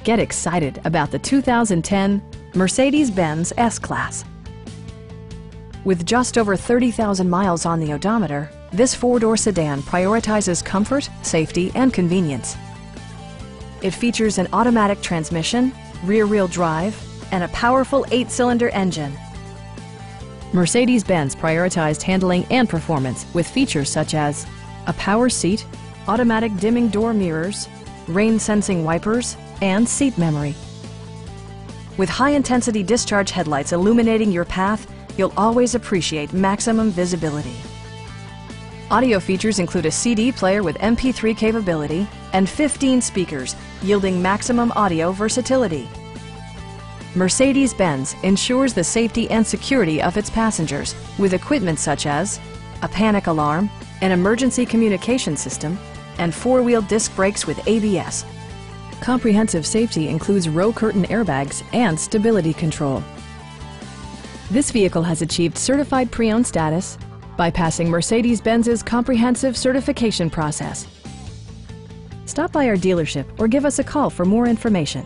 Get excited about the 2010 Mercedes-Benz S-Class. With just over 30,000 miles on the odometer, this four-door sedan prioritizes comfort, safety, and convenience. It features an automatic transmission, rear-wheel drive, and a powerful 8-cylinder engine. Mercedes-Benz prioritized handling and performance with features such as a power seat, automatic dimming door mirrors, rain-sensing wipers, and seat memory. With high-intensity discharge headlights illuminating your path, you'll always appreciate maximum visibility. Audio features include a CD player with MP3 capability and 15 speakers, yielding maximum audio versatility. Mercedes-Benz ensures the safety and security of its passengers with equipment such as a panic alarm, an emergency communication system, and four-wheel disc brakes with ABS. Comprehensive safety includes row curtain airbags and stability control. This vehicle has achieved certified pre-owned status by passing Mercedes-Benz's comprehensive certification process. Stop by our dealership or give us a call for more information.